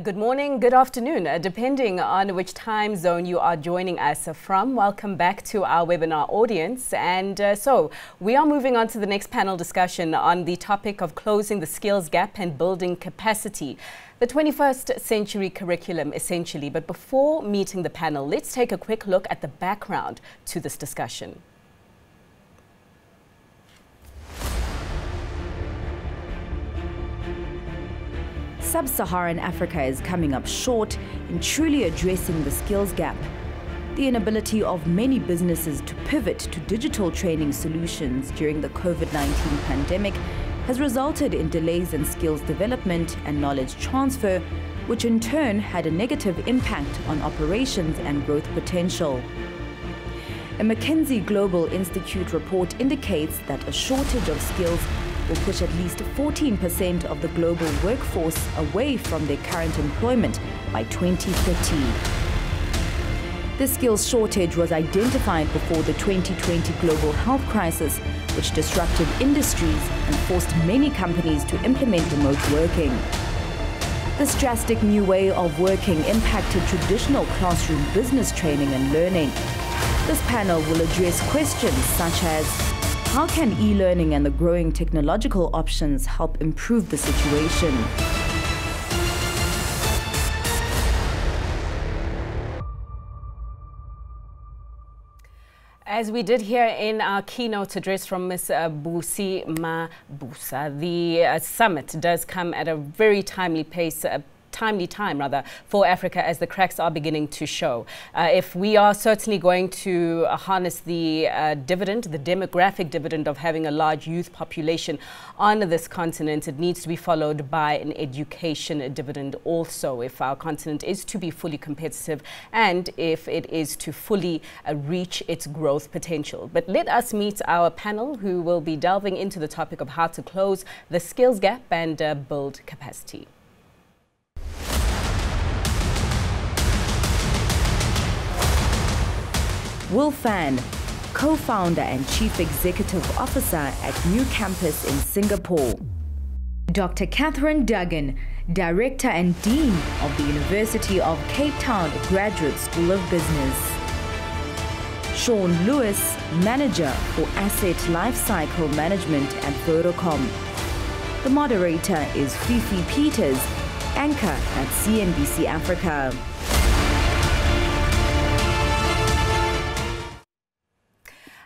Good morning, good afternoon, depending on which time zone you are joining us from. Welcome back to our webinar audience. And so we are moving on to the next panel discussion on the topic of closing the skills gap and building capacity. The 21st century curriculum, essentially. But before meeting the panel, let's take a quick look at the background to this discussion. Sub-Saharan Africa is coming up short in truly addressing the skills gap. The inability of many businesses to pivot to digital training solutions during the COVID-19 pandemic has resulted in delays in skills development and knowledge transfer, which in turn had a negative impact on operations and growth potential. A McKinsey Global Institute report indicates that a shortage of skills will push at least 14% of the global workforce away from their current employment by 2030. The skills shortage was identified before the 2020 global health crisis, which disrupted industries and forced many companies to implement remote working. This drastic new way of working impacted traditional classroom business training and learning. This panel will address questions such as: how can e-learning and the growing technological options help improve the situation? As we did hear in our keynote address from Ms. Busi Mabusa, the summit does come at a very timely time for Africa, as the cracks are beginning to show. If we are certainly going to harness the the demographic dividend of having a large youth population on this continent, it needs to be followed by an education dividend also, if our continent is to be fully competitive and if it is to fully reach its growth potential. But let us meet our panel, who will be delving into the topic of how to close the skills gap and build capacity. Will Fan, co-founder and chief executive officer at New Campus in Singapore. Dr. Catherine Duggan, director and dean of the University of Cape Town Graduate School of Business. Sean Lewis, manager for asset lifecycle management at Vodacom. The moderator is Fifi Peters, anchor at CNBC Africa.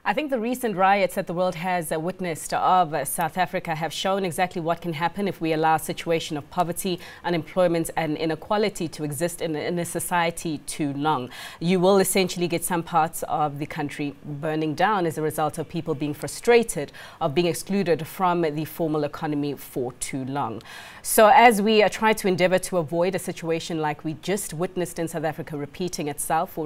I think the recent riots that the world has witnessed of South Africa have shown exactly what can happen if we allow a situation of poverty, unemployment and inequality to exist in a society too long. You will essentially get some parts of the country burning down as a result of people being frustrated of being excluded from the formal economy for too long. So as we try to endeavor to avoid a situation like we just witnessed in South Africa repeating itself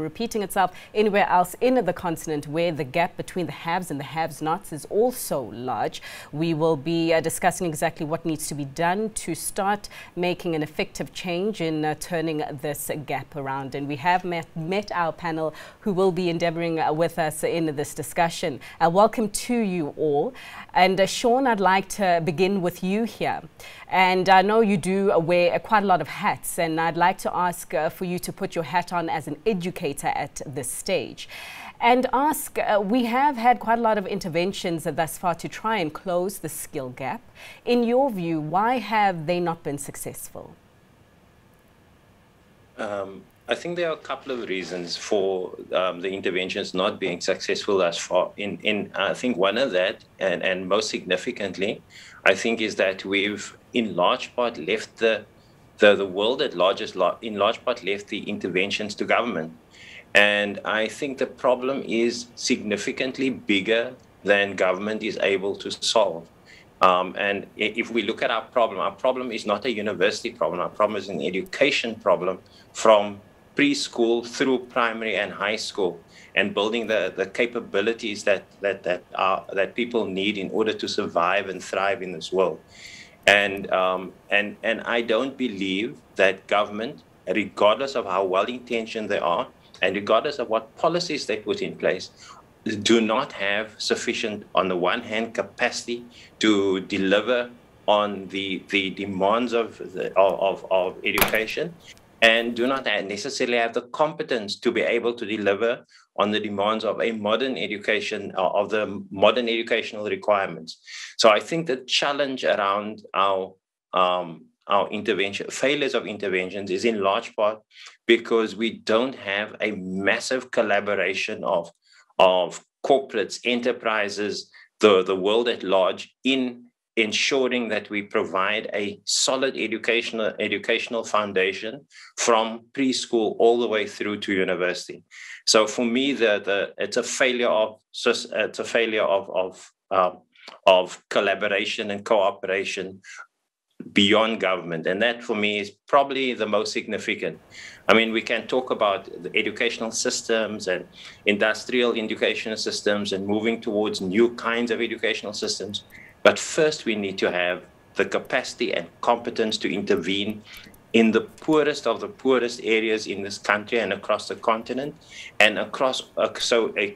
anywhere else in the continent, where the gap between the haves and the have-nots is also large, we will be discussing exactly what needs to be done to start making an effective change in turning this gap around. And we have met our panel, who will be endeavoring with us in this discussion. Welcome to you all. And Sean, I'd like to begin with you here. And I know you do wear quite a lot of hats, and I'd like to ask for you to put your hat on as an educator at this stage and ask, we have had quite a lot of interventions thus far to try and close the skill gap. In your view, why have they not been successful? I think there are a couple of reasons for the interventions not being successful thus far. I think one of that, and most significantly, I think, is that we've in large part left the world at large, in large part left the interventions to government. And I think the problem is significantly bigger than government is able to solve. And if we look at our problem is not a university problem. Our problem is an education problem from preschool through primary and high school, and building the capabilities that people need in order to survive and thrive in this world. And I don't believe that government, regardless of how well-intentioned they are, and regardless of what policies they put in place, do not have sufficient, on the one hand, capacity to deliver on the demands of education, and do not necessarily have the competence to be able to deliver on the demands of a modern education, of the modern educational requirements. So I think the challenge around our failures of interventions is in large part because we don't have a massive collaboration of corporates, enterprises, the world at large in ensuring that we provide a solid educational foundation from preschool all the way through to university. So for me, it's a failure of collaboration and cooperation beyond government, and that for me is probably the most significant. I mean, we can talk about the educational systems and industrial educational systems and moving towards new kinds of educational systems. But first, we need to have the capacity and competence to intervene in the poorest of the poorest areas in this country and across the continent, and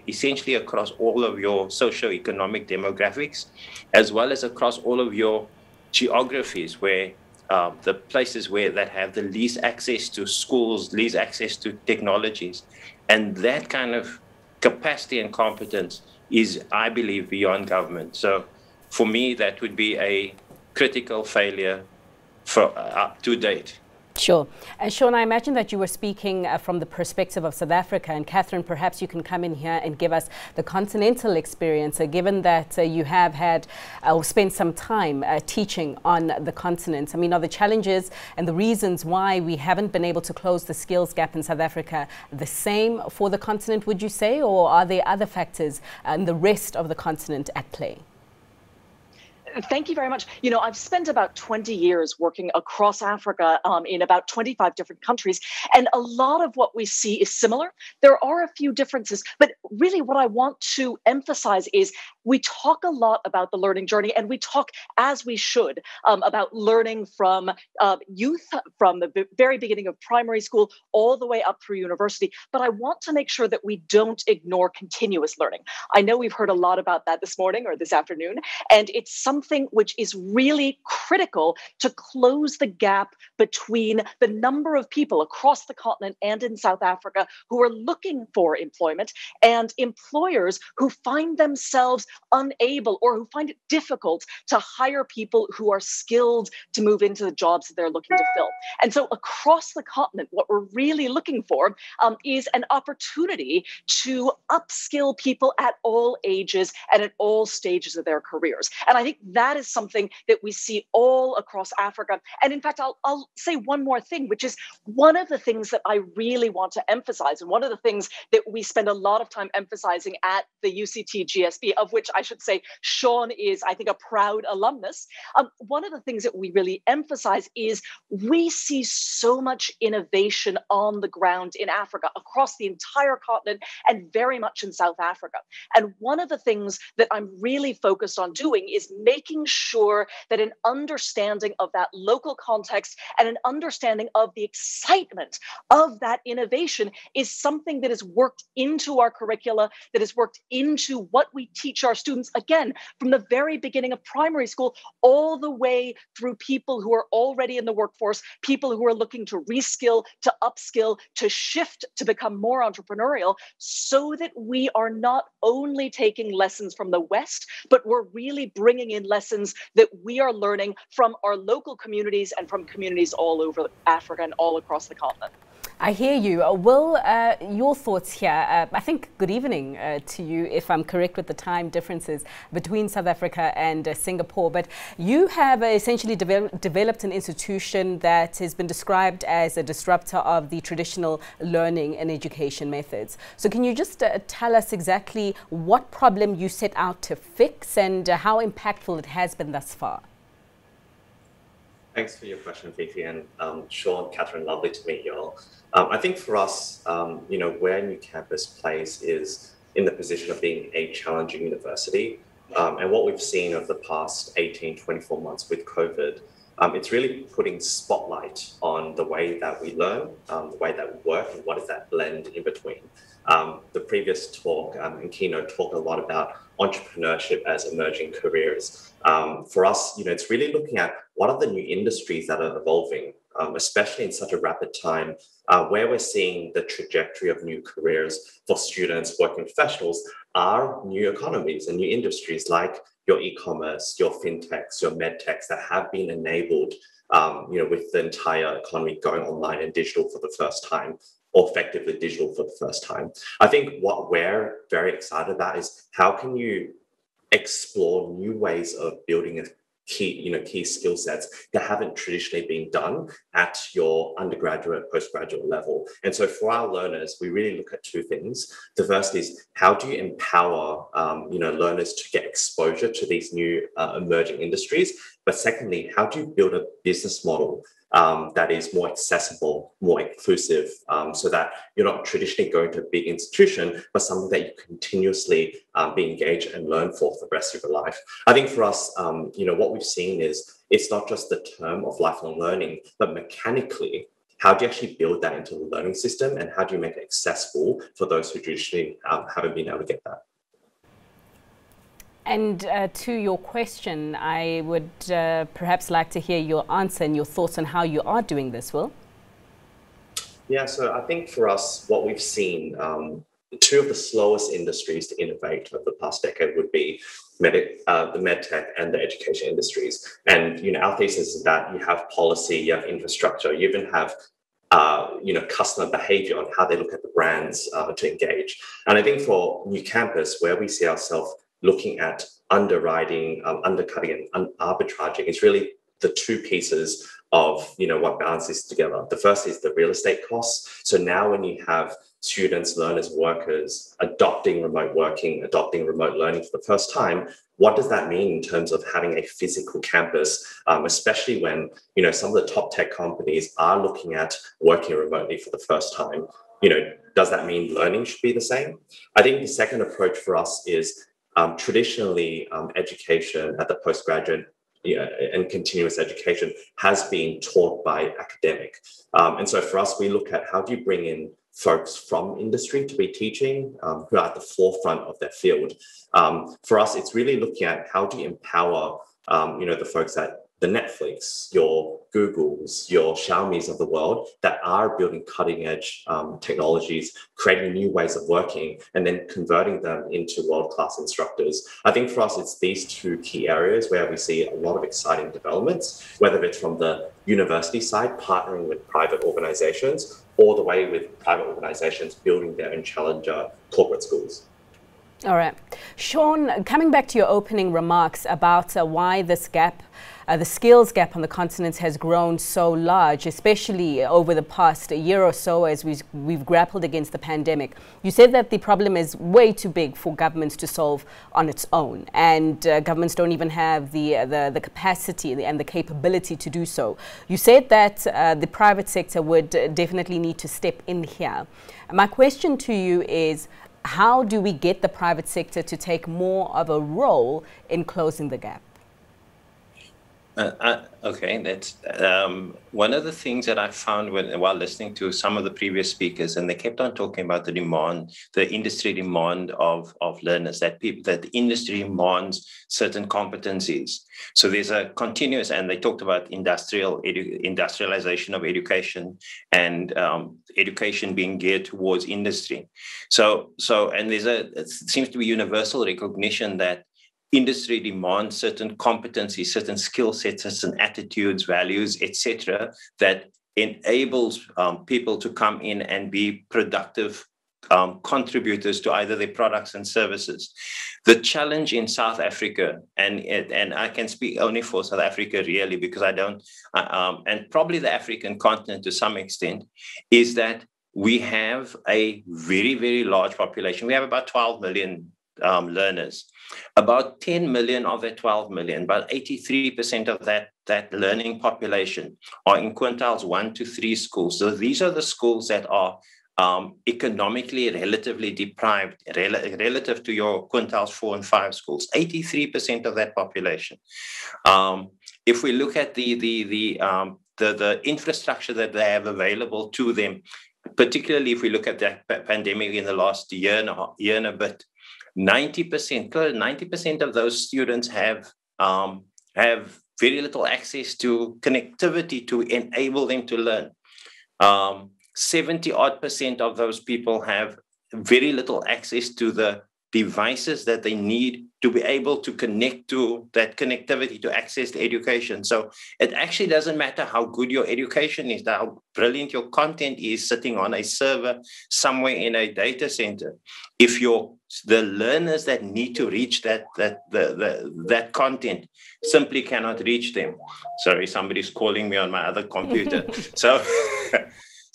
essentially across all of your socio-economic demographics, as well as across all of your geographies, where the places that have the least access to schools, least access to technologies. And that kind of capacity and competence is, I believe, beyond government. So for me, that would be a critical failure for up to date. Sure. And Sean, I imagine that you were speaking from the perspective of South Africa. And Catherine, perhaps you can come in here and give us the continental experience, given that you have had or spent some time teaching on the continent. I mean, are the challenges and the reasons why we haven't been able to close the skills gap in South Africa the same for the continent, would you say? Or are there other factors in the rest of the continent at play? Thank you very much. You know, I've spent about 20 years working across Africa in about 25 different countries, and a lot of what we see is similar. There are a few differences, but really what I want to emphasize is we talk a lot about the learning journey, and we talk, as we should, about learning from youth, from the very beginning of primary school all the way up through university. But I want to make sure that we don't ignore continuous learning. I know we've heard a lot about that this morning or this afternoon, and it's something which is really critical to close the gap between the number of people across the continent and in South Africa who are looking for employment and employers who find themselves unable or who find it difficult to hire people who are skilled to move into the jobs that they're looking to fill. And so across the continent, what we're really looking for is an opportunity to upskill people at all ages and at all stages of their careers. And I think that is something that we see all across Africa. And in fact, I'll say one more thing, which is one of the things that I really want to emphasize, and one of the things that we spend a lot of time emphasizing at the UCT GSB, of which I should say Sean is, I think, a proud alumnus. One of the things that we really emphasize is we see so much innovation on the ground in Africa, across the entire continent, and very much in South Africa. And one of the things that I'm really focused on doing is making sure that an understanding of that local context and an understanding of the excitement of that innovation is something that is worked into our curricula, that is worked into what we teach our students, again, from the very beginning of primary school, all the way through people who are already in the workforce, people who are looking to reskill, to upskill, to shift, to become more entrepreneurial, so that we are not only taking lessons from the West, but we're really bringing in lessons that we are learning from our local communities and from communities all over Africa and all across the continent. I hear you. Will, your thoughts here. I think good evening to you, if I'm correct with the time differences between South Africa and Singapore. But you have essentially developed an institution that has been described as a disruptor of the traditional learning and education methods. So can you just tell us exactly what problem you set out to fix and how impactful it has been thus far? Thanks for your question, Fifi, and Sean, Catherine, lovely to meet you all. I think for us, where New Campus plays is in the position of being a challenging university. And what we've seen over the past 18, 24 months with COVID it's really putting spotlight on the way that we learn, the way that we work, and what is that blend in between. The previous talk and keynote talked a lot about entrepreneurship as emerging careers. For us, it's really looking at what are the new industries that are evolving, especially in such a rapid time, where we're seeing the trajectory of new careers for students, working professionals, are new economies and new industries like your e-commerce, your fintechs, your medtechs that have been enabled, with the entire economy going online and digital for the first time, or effectively digital for the first time. I think what we're very excited about is how can you explore new ways of building a key skill sets that haven't traditionally been done at your undergraduate, postgraduate level. And so for our learners, we really look at two things. The first is how do you empower learners to get exposure to these new emerging industries? But secondly, how do you build a business model that is more accessible, more inclusive, so that you're not traditionally going to a big institution, but something that you continuously be engaged and learn for the rest of your life. I think for us, what we've seen is it's not just the term of lifelong learning, but mechanically, how do you actually build that into the learning system, and how do you make it accessible for those who traditionally haven't been able to get that? And to your question, I would perhaps like to hear your answer and your thoughts on how you are doing this, Will. Yeah, so I think for us, what we've seen, two of the slowest industries to innovate over the past decade would be the medtech and the education industries. And our thesis is that you have policy, you have infrastructure, you even have customer behavior on how they look at the brands to engage. And I think for New Campus, where we see ourselves looking at underwriting, undercutting, and arbitraging, is really the two pieces of what balances together. The first is the real estate costs. So now when you have students, learners, workers adopting remote working, adopting remote learning for the first time, what does that mean in terms of having a physical campus, especially when some of the top tech companies are looking at working remotely for the first time? Does that mean learning should be the same? I think the second approach for us is traditionally education at the postgraduate and continuous education has been taught by academic. And so for us, we look at how do you bring in folks from industry to be teaching, who are at the forefront of their field. For us, it's really looking at how do you empower, the folks at the Netflix, your Googles, your Xiaomis of the world that are building cutting edge technologies, creating new ways of working, and then converting them into world-class instructors. I think for us, it's these two key areas where we see a lot of exciting developments, whether it's from the university side, partnering with private organizations, or the way with private organizations building their own challenger corporate schools. All right. Sean, coming back to your opening remarks about why this gap, the skills gap on the continent has grown so large, especially over the past year or so as we've grappled against the pandemic. You said that the problem is way too big for governments to solve on its own, and governments don't even have the capacity and the capability to do so. You said that the private sector would definitely need to step in here. My question to you is, how do we get the private sector to take more of a role in closing the gap? Okay, that's one of the things that I found while listening to some of the previous speakers, and they kept on talking about the demand, the industry demand of learners, that the industry demands certain competencies. So there's a continuous, and they talked about industrialization of education and education being geared towards industry. And it seems to be universal recognition that industry demands certain competencies, certain skill sets, certain attitudes, values, etc., that enables people to come in and be productive contributors to either their products and services. The challenge in South Africa, and I can speak only for South Africa really, because I don't, and probably the African continent to some extent, is that we have a very, very large population. We have about 12 million learners. About 10 million of that 12 million, about 83% of that learning population are in quintiles 1 to 3 schools. So these are the schools that are economically relatively deprived relative to your quintiles 4 and 5 schools, 83% of that population. if we look at the infrastructure that they have available to them, particularly if we look at the pandemic in the last year and a bit, 90% of those students have very little access to connectivity to enable them to learn. 70% of those people have very little access to the devices that they need to be able to connect to that connectivity to access the education. So it actually doesn't matter how good your education is, how brilliant your content is sitting on a server somewhere in a data center. If the learners that need to reach that content simply cannot reach them. Sorry, somebody's calling me on my other computer.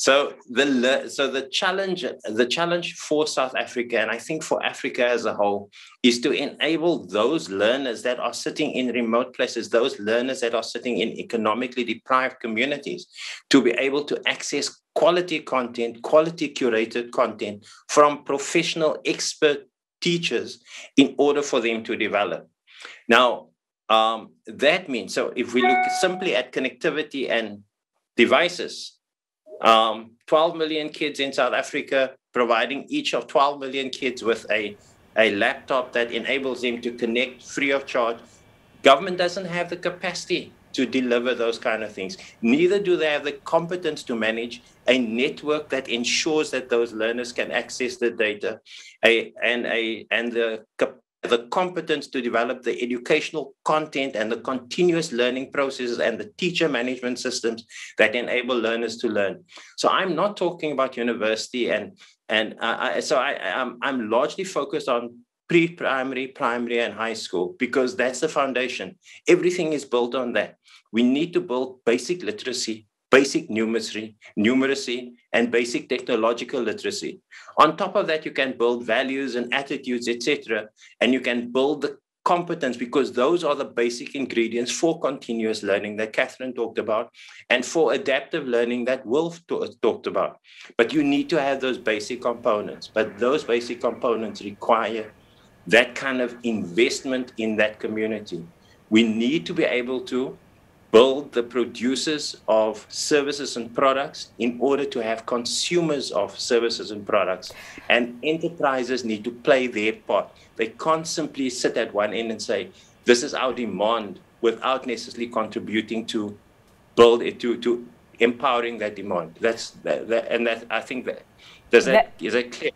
So the challenge for South Africa, and I think for Africa as a whole, is to enable those learners that are sitting in remote places, those learners that are sitting in economically deprived communities, to be able to access quality content, quality curated content from professional expert teachers in order for them to develop. Now, that means, so if we look simply at connectivity and devices, 12 million kids in South Africa, providing each of 12 million kids with a laptop that enables them to connect free of charge. Government doesn't have the capacity to deliver those kind of things. Neither do they have the competence to manage a network that ensures that those learners can access the data and the competence to develop the educational content and the continuous learning processes and the teacher management systems that enable learners to learn. So I'm not talking about university, I'm largely focused on pre-primary, primary, and high school, because that's the foundation. Everything is built on that. We need to build basic literacy, basic numeracy, and basic technological literacy. On top of that, you can build values and attitudes, etc., and you can build the competence, because those are the basic ingredients for continuous learning that Catherine talked about, and for adaptive learning that Wolf talked about. But you need to have those basic components. But those basic components require that kind of investment in that community. We need to be able to build the producers of services and products in order to have consumers of services and products. And enterprises need to play their part. They can't simply sit at one end and say, this is our demand, without necessarily contributing to build it, to empowering that demand. Is that clear?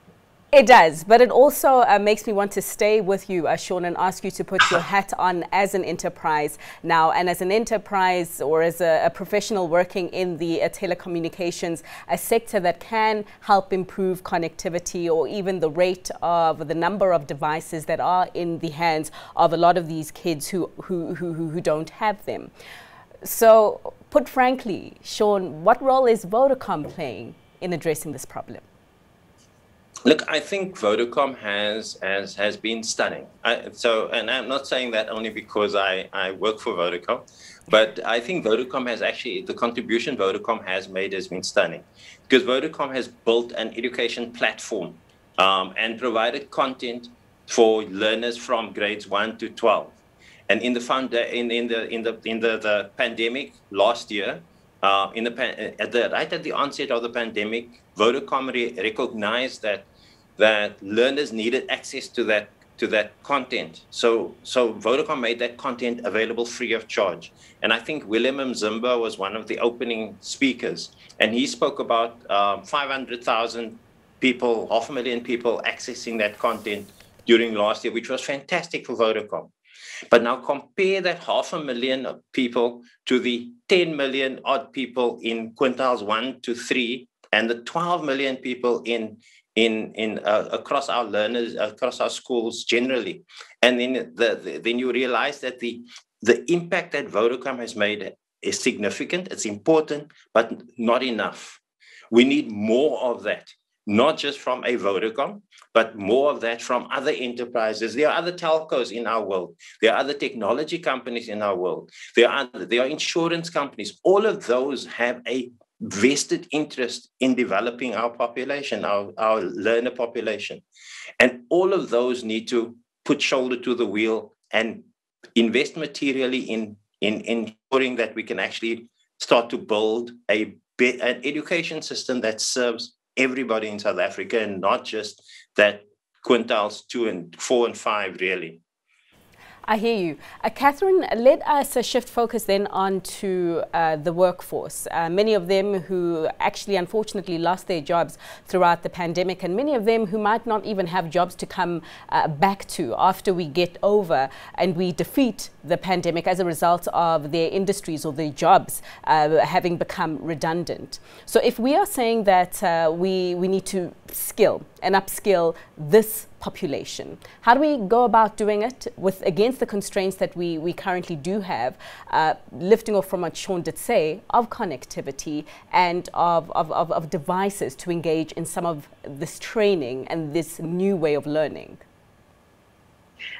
It does, but it also makes me want to stay with you, Sean, and ask you to put your hat on as an enterprise now, and as an enterprise or as a professional working in the telecommunications, a sector that can help improve connectivity or even the rate of the number of devices that are in the hands of a lot of these kids who don't have them. So, put frankly, Sean, what role is Vodacom playing in addressing this problem? Look, I think Vodacom has been stunning. And I'm not saying that only because I work for Vodacom, but I think Vodacom has actually, the contribution Vodacom has made has been stunning, because Vodacom has built an education platform and provided content for learners from grades 1 to 12. And in the pandemic last year, right at the onset of the pandemic, Vodacom recognized that learners needed access to that content. So Vodacom made that content available free of charge. And I think Willem Mzimba was one of the opening speakers, and he spoke about 500,000 people, 500,000 people accessing that content during last year, which was fantastic for Vodacom. But now compare that 500,000 people to the 10 million odd people in quintiles 1 to 3, and the 12 million people across our learners, across our schools generally. And then you realize that the impact that Vodacom has made is significant, it's important, but not enough. We need more of that, not just from a Vodacom, but more of that from other enterprises. There are other telcos in our world. There are other technology companies in our world. There are insurance companies. All of those have a vested interest in developing our population, our learner population. And all of those need to put shoulder to the wheel and invest materially in in ensuring that we can actually start to build an education system that serves everybody in South Africa and not just that quintiles 2 and 4 and 5 really. I hear you. Catherine, let us shift focus then on to the workforce. Many of them who actually unfortunately lost their jobs throughout the pandemic, and many of them who might not even have jobs to come back to after we get over and we defeat the pandemic as a result of their industries or their jobs having become redundant. So if we are saying that we need to skill and upskill this population, how do we go about doing it against the constraints that we currently do have, lifting off from what Sean did say, of connectivity and of devices to engage in some of this training and this new way of learning?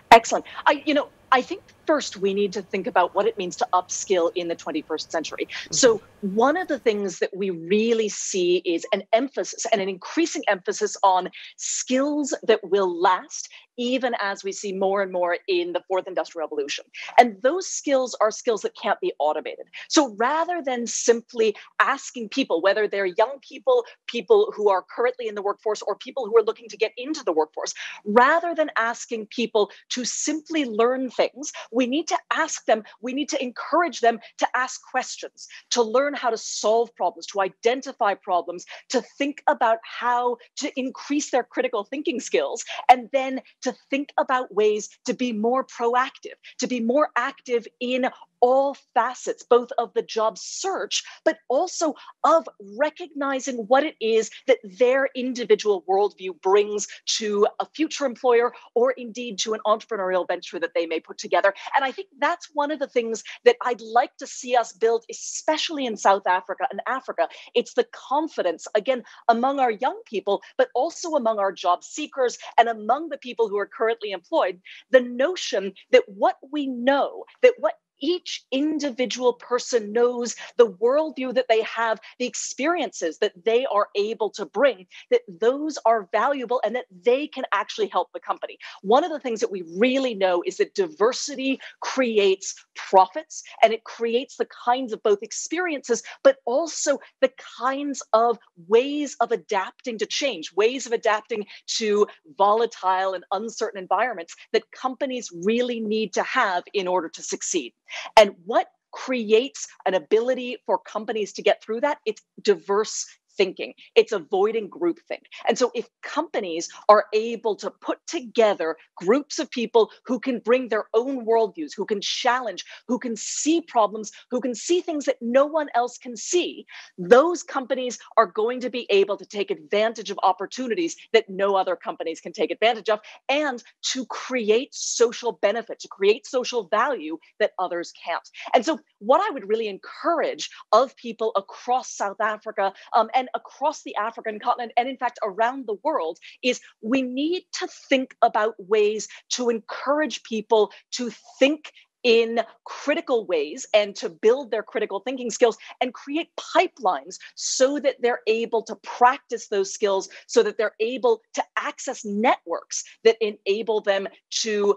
Excellent. I think first we need to think about what it means to upskill in the 21st century. Mm-hmm. So one of the things that we really see is an emphasis and an increasing emphasis on skills that will last, even as we see more and more in the fourth industrial revolution. And those skills are skills that can't be automated. So rather than simply asking people, whether they're young people, people who are currently in the workforce, or people who are looking to get into the workforce, rather than asking people to simply learn things, we need to ask them, we need to encourage them to ask questions, to learn how to solve problems, to identify problems, to think about how to increase their critical thinking skills, and then to think about ways to be more proactive, to be more active in all facets, both of the job search, but also of recognizing what it is that their individual worldview brings to a future employer, or indeed to an entrepreneurial venture that they may put together. And I think that's one of the things that I'd like to see us build, especially in South Africa and Africa. It's the confidence, again, among our young people, but also among our job seekers and among the people who are currently employed, the notion that what we know, that what each individual person knows, the worldview that they have, the experiences that they are able to bring, that those are valuable and that they can actually help the company. One of the things that we really know is that diversity creates profits, and it creates the kinds of both experiences, but also the kinds of ways of adapting to change, ways of adapting to volatile and uncertain environments that companies really need to have in order to succeed. And what creates an ability for companies to get through that? It's diverse thinking. It's avoiding groupthink. And so if companies are able to put together groups of people who can bring their own worldviews, who can challenge, who can see problems, who can see things that no one else can see, those companies are going to be able to take advantage of opportunities that no other companies can take advantage of, and to create social benefit, to create social value that others can't. And so what I would really encourage of people across South Africa and across the African continent, and in fact around the world, is we need to think about ways to encourage people to think in critical ways and to build their critical thinking skills and create pipelines so that they're able to practice those skills, so that they're able to access networks that enable them to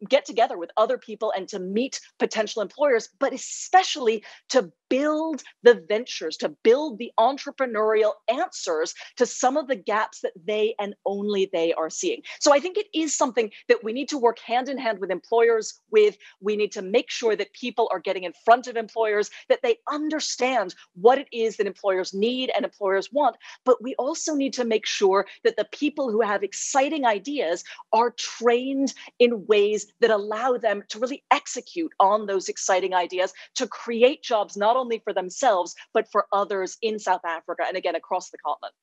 get together with other people and to meet potential employers, but especially to build the ventures, to build the entrepreneurial answers to some of the gaps that they and only they are seeing. So I think it is something that we need to work hand in hand with employers with. We need to make sure that people are getting in front of employers, that they understand what it is that employers need and employers want. But we also need to make sure that the people who have exciting ideas are trained in ways that allow them to really execute on those exciting ideas, to create jobs not only for themselves, but for others in South Africa and again across the continent.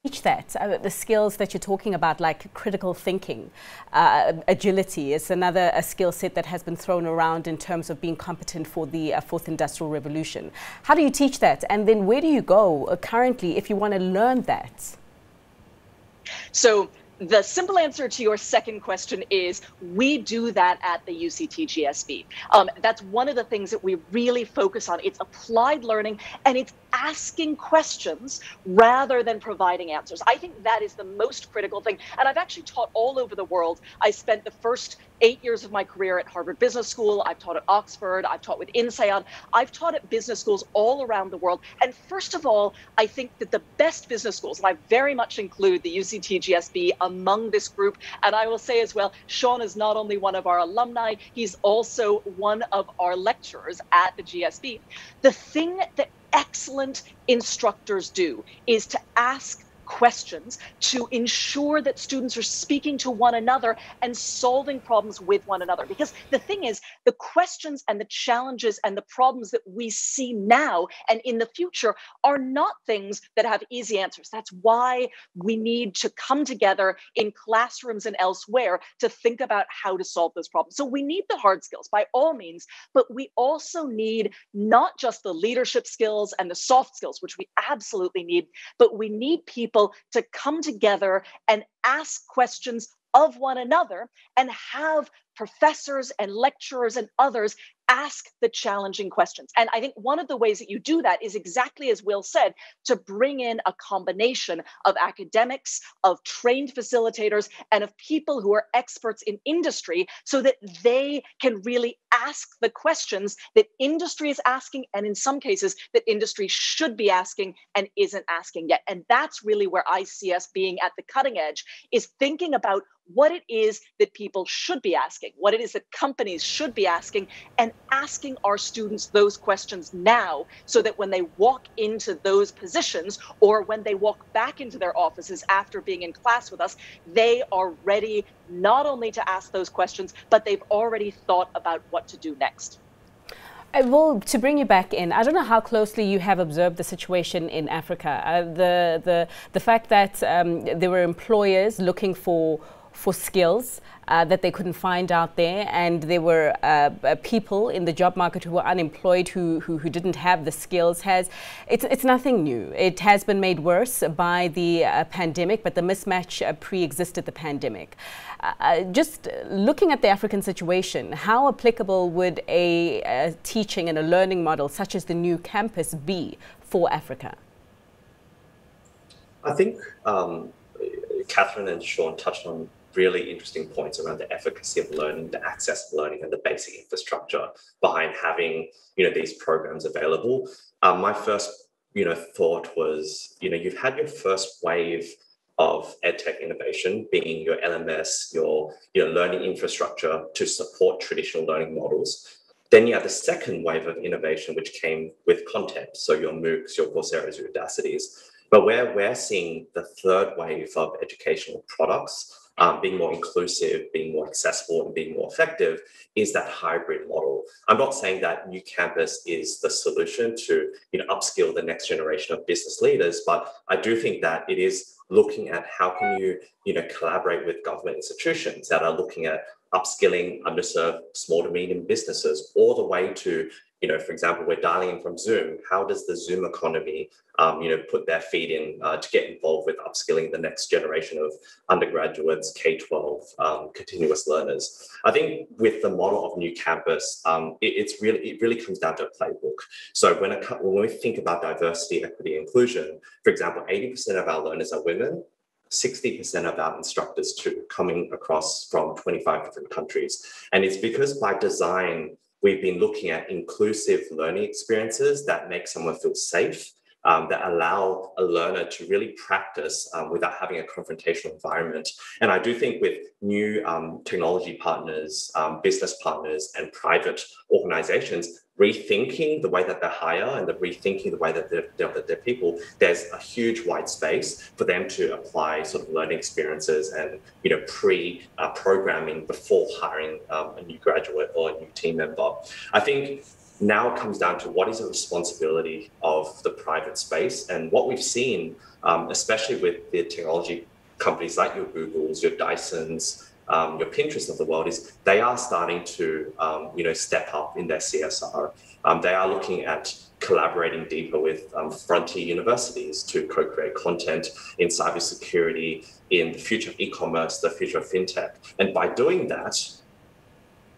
Teach that, the skills that you're talking about, like critical thinking, agility is another skill set that has been thrown around in terms of being competent for the fourth industrial revolution. How do you teach that? And then where do you go currently if you want to learn that? So the simple answer to your second question is we do that at the UCT GSB. That's one of the things that we really focus on. It's applied learning, and it's asking questions rather than providing answers. I think that is the most critical thing. And I've actually taught all over the world. I spent the first 8 years of my career at Harvard Business School. I've taught at Oxford. I've taught with INSEAD. I've taught at business schools all around the world. And first of all, I think that the best business schools, and I very much include the UCT GSB among this group. And I will say as well, Sean is not only one of our alumni, he's also one of our lecturers at the GSB. The thing that excellent instructors do is to ask questions to ensure that students are speaking to one another and solving problems with one another. Because the thing is, the questions and the challenges and the problems that we see now and in the future are not things that have easy answers. That's why we need to come together in classrooms and elsewhere to think about how to solve those problems. So we need the hard skills by all means, but we also need not just the leadership skills and the soft skills, which we absolutely need, but we need people to come together and ask questions of one another and have professors and lecturers and others ask the challenging questions. And I think one of the ways that you do that is exactly as Will said, to bring in a combination of academics, of trained facilitators, and of people who are experts in industry so that they can really ask the questions that industry is asking, and in some cases that industry should be asking and isn't asking yet. And that's really where I see us being at the cutting edge, is thinking about what it is that people should be asking, what it is that companies should be asking, and asking our students those questions now so that when they walk into those positions or when they walk back into their offices after being in class with us, they are ready not only to ask those questions, but they've already thought about what to do next. Well, to bring you back in, I don't know how closely you have observed the situation in Africa. The fact that there were employers looking for skills that they couldn't find out there, and there were people in the job market who were unemployed who didn't have the skills. It's nothing new. It has been made worse by the pandemic, but the mismatch pre-existed the pandemic. Just looking at the African situation, how applicable would a teaching and a learning model such as the new campus be for Africa? I think Catherine and Sean touched on really interesting points around the efficacy of learning, the access of learning, and the basic infrastructure behind having these programs available. My first thought was you've had your first wave of edtech innovation, being your LMS, your learning infrastructure to support traditional learning models. Then you have the second wave of innovation, which came with content, so your MOOCs, your Coursera's, your Udacities. But where we're seeing the third wave of educational products being more inclusive, being more accessible, and being more effective is that hybrid model. I'm not saying that New Campus is the solution to upskill the next generation of business leaders, but I do think that it is looking at how can you collaborate with government institutions that are looking at upskilling underserved small to medium businesses, all the way to for example, we're dialing in from Zoom. How does the Zoom economy, put their feet in to get involved with upskilling the next generation of undergraduates, K-12, continuous learners? I think with the model of New Campus, it really comes down to a playbook. So when we think about diversity, equity, inclusion, for example, 80% of our learners are women. 60% of our instructors too, coming across from 25 different countries. And it's because by design, we've been looking at inclusive learning experiences that make someone feel safe, that allow a learner to really practice without having a confrontational environment. And I do think with new technology partners, business partners, and private organizations, rethinking the way that they hire and rethinking the way that they deal with their people, there's a huge white space for them to apply sort of learning experiences and pre-programming before hiring a new graduate or a new team member. I think now it comes down to what is the responsibility of the private space, and what we've seen, especially with the technology companies like your Googles, your Dysons, your Pinterest of the world, is they are starting to step up in their CSR. They are looking at collaborating deeper with frontier universities to co-create content in cybersecurity, in the future of e-commerce, the future of fintech. And by doing that,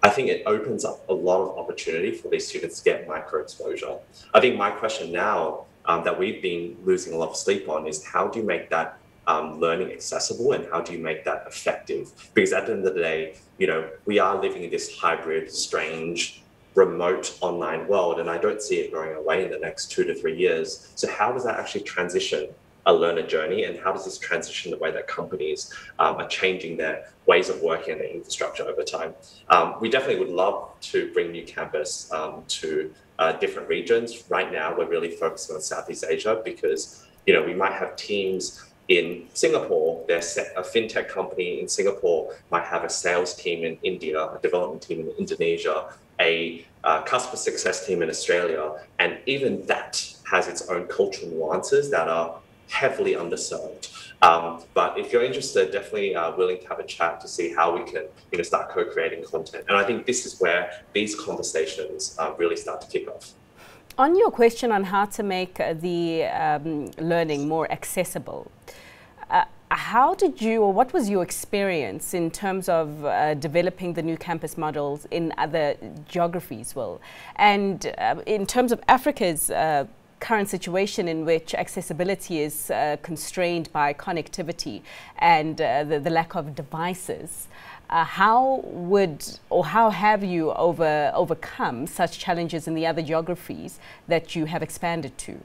I think it opens up a lot of opportunity for these students to get micro exposure. I think my question now that we've been losing a lot of sleep on is how do you make that learning accessible, and how do you make that effective? Because at the end of the day, we are living in this hybrid, strange, remote online world, and I don't see it going away in the next 2 to 3 years. So how does that actually transition a learner journey, and how does this transition the way that companies are changing their ways of working and their infrastructure over time? We definitely would love to bring New Campus to different regions. Right now, we're really focusing on Southeast Asia because we might have teams in Singapore. There's a fintech company in Singapore might have a sales team in India, a development team in Indonesia, a customer success team in Australia, and even that has its own cultural nuances that are heavily underserved. But if you're interested, definitely willing to have a chat to see how we can start co-creating content. And I think this is where these conversations really start to kick off. On your question on how to make the learning more accessible, how did you, or what was your experience in terms of developing the new campus models in other geographies, Will? And in terms of Africa's current situation in which accessibility is constrained by connectivity and the lack of devices, how have you overcome such challenges in the other geographies that you have expanded to?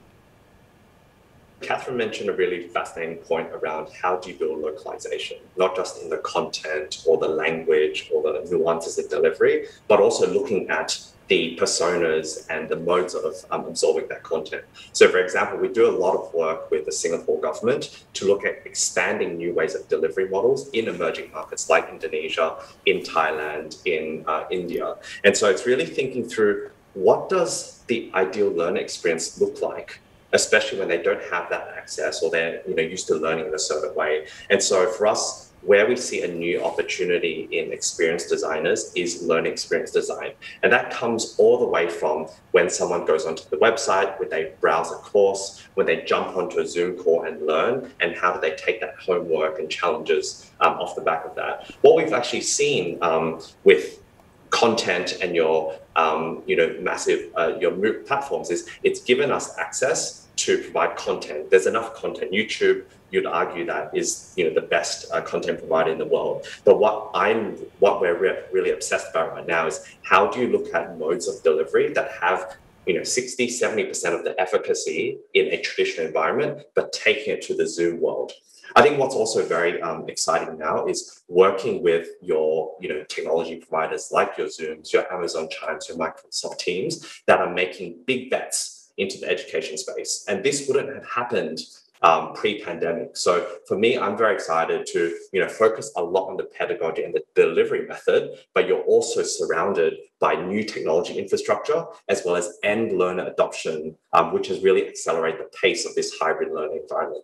Catherine mentioned a really fascinating point around how do you build localization, not just in the content or the language or the nuances of delivery, but also looking at the personas and the modes of absorbing that content. So for example, we do a lot of work with the Singapore government to look at expanding new ways of delivery models in emerging markets like Indonesia, in Thailand, in India. And so it's really thinking through, what does the ideal learner experience look like, especially when they don't have that access or they're used to learning in a certain way. And so for us, where we see a new opportunity in experience designers is learning experience design. And that comes all the way from when someone goes onto the website, when they browse a course, when they jump onto a Zoom call and learn, and how do they take that homework and challenges off the back of that. What we've actually seen with content and your massive your MOOC platforms is it's given us access to provide content. There's enough content. YouTube, you'd argue that is the best content provider in the world. But what we're really obsessed about right now is how do you look at modes of delivery that have 60-70% of the efficacy in a traditional environment, but taking it to the Zoom world. I think what's also very exciting now is working with your technology providers like your Zooms, your Amazon Chimes, your Microsoft Teams that are making big bets into the education space. And this wouldn't have happened pre-pandemic. So for me, I'm very excited to focus a lot on the pedagogy and the delivery method, but you're also surrounded by new technology infrastructure as well as end learner adoption, which has really accelerated the pace of this hybrid learning environment.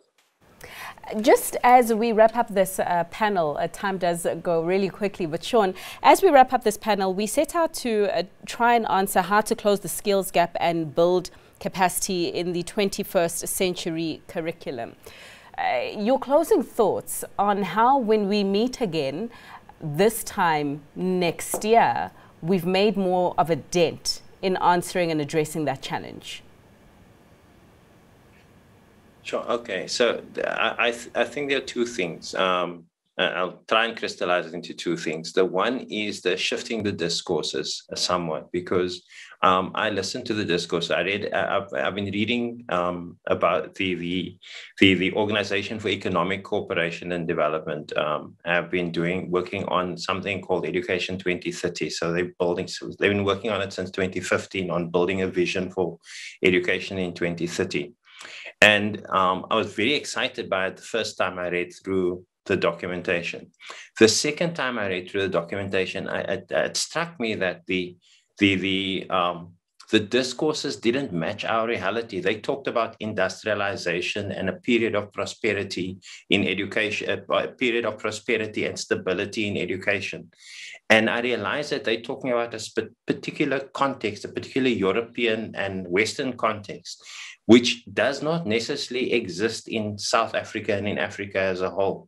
Just as we wrap up this panel, time does go really quickly, but Sean, as we wrap up this panel, we set out to try and answer how to close the skills gap and build capacity in the 21st century curriculum. Your closing thoughts on how, when we meet again this time next year, we've made more of a dent in answering and addressing that challenge? Sure. Okay. So I think there are two things. I'll try and crystallize it into two things. The one is the shifting the discourses somewhat, because I listened to the discourse. I've been reading about the Organization for Economic Cooperation and Development. Have been working on something called Education 2030. So they've been working on it since 2015 on building a vision for education in 2030. And I was very excited by it the first time I read through the documentation. The second time I read through the documentation, it struck me that the discourses didn't match our reality. They talked about industrialization and a period of prosperity in education, a period of prosperity and stability in education. And I realized that they're talking about a particular context, a particular European and Western context, which does not necessarily exist in South Africa and in Africa as a whole.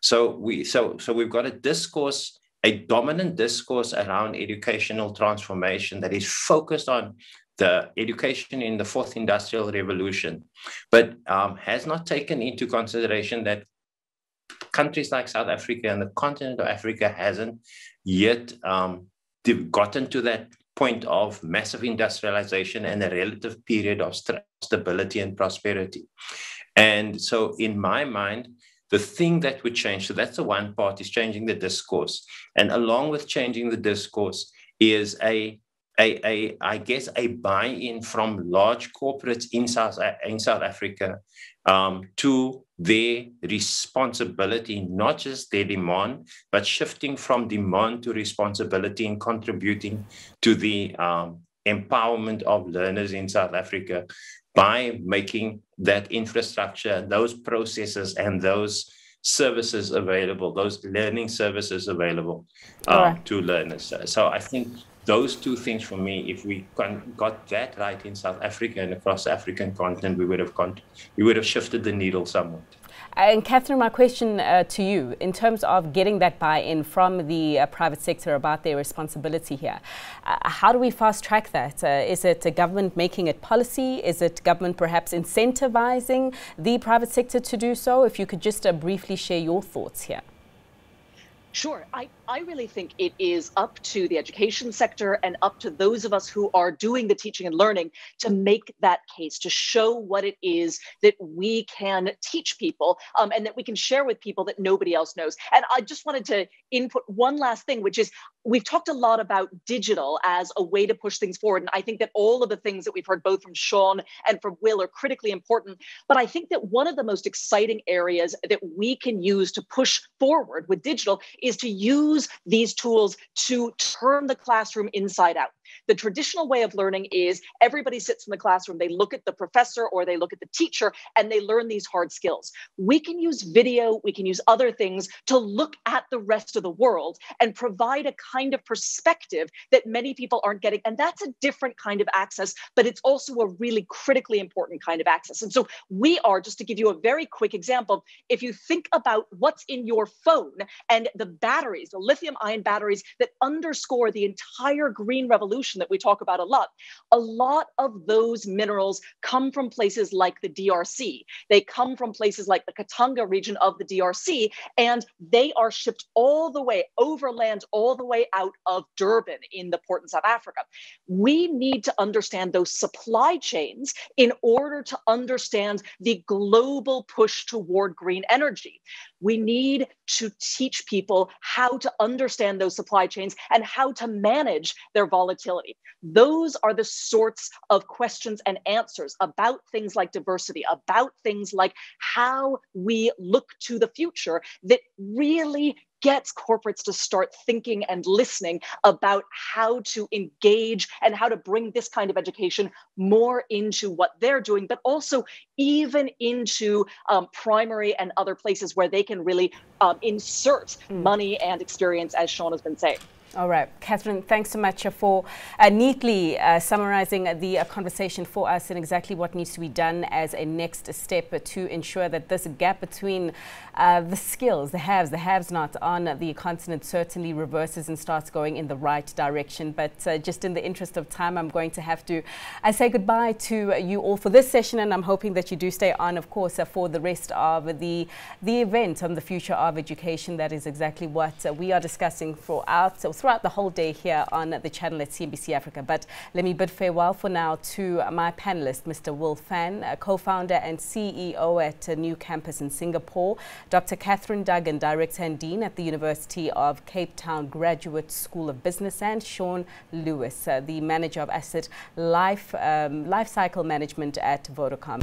So we've got a discourse, a dominant discourse around educational transformation that is focused on the education in the fourth industrial revolution, but has not taken into consideration that countries like South Africa and the continent of Africa hasn't yet gotten to that point of massive industrialization and a relative period of stability and prosperity. And so in my mind, the thing that would change, so that's the one part, is changing the discourse. And along with changing the discourse is I guess a buy-in from large corporates in South Africa to their responsibility, not just their demand, but shifting from demand to responsibility and contributing to the empowerment of learners in South Africa by making that infrastructure, those processes and those services available, those learning services available to learners. So I think those two things for me, if we got that right in South Africa and across the African continent, we would have shifted the needle somewhat. And Catherine, my question to you, in terms of getting that buy-in from the private sector about their responsibility here, how do we fast track that? Is it government making it policy? Is it government perhaps incentivizing the private sector to do so? If you could just briefly share your thoughts here. Sure. I really think it is up to the education sector and up to those of us who are doing the teaching and learning to make that case, to show what it is that we can teach people and that we can share with people that nobody else knows. And I just wanted to input one last thing, which is we've talked a lot about digital as a way to push things forward. And I think that all of the things that we've heard both from Sean and from Will are critically important. But I think that one of the most exciting areas that we can use to push forward with digital is to use these tools to turn the classroom inside out. The traditional way of learning is everybody sits in the classroom, they look at the professor or they look at the teacher and they learn these hard skills. We can use video, we can use other things to look at the rest of the world and provide a kind of perspective that many people aren't getting. And that's a different kind of access, but it's also a really critically important kind of access. And so we are, just to give you a very quick example, if you think about what's in your phone and the batteries, the lithium-ion batteries that underscore the entire green revolution that we talk about a lot of those minerals come from places like the DRC. They come from places like the Katanga region of the DRC, and they are shipped all the way overland, all the way out of Durban in the port in South Africa. We need to understand those supply chains in order to understand the global push toward green energy. We need to teach people how to understand those supply chains and how to manage their volatility. Those are the sorts of questions and answers about things like diversity, about things like how we look to the future that really gets corporates to start thinking and listening about how to engage and how to bring this kind of education more into what they're doing, but also even into primary and other places where they can really insert money and experience, as Sean has been saying. All right, Catherine, thanks so much for neatly summarizing the conversation for us and exactly what needs to be done as a next step to ensure that this gap between the skills, the haves not on the continent certainly reverses and starts going in the right direction. But just in the interest of time, I'm going to have to say goodbye to you all for this session, and I'm hoping that you do stay on, of course, for the rest of the event on the future of education. That is exactly what we are discussing throughout the whole day here on the channel at CNBC Africa. But let me bid farewell for now to my panelist, Mr. Will Fan, co-founder and CEO at a new campus in Singapore, Dr. Catherine Duggan, Director and Dean at the University of Cape Town Graduate School of Business, and Sean Lewis, the Manager of Asset Life Cycle Management at Vodacom.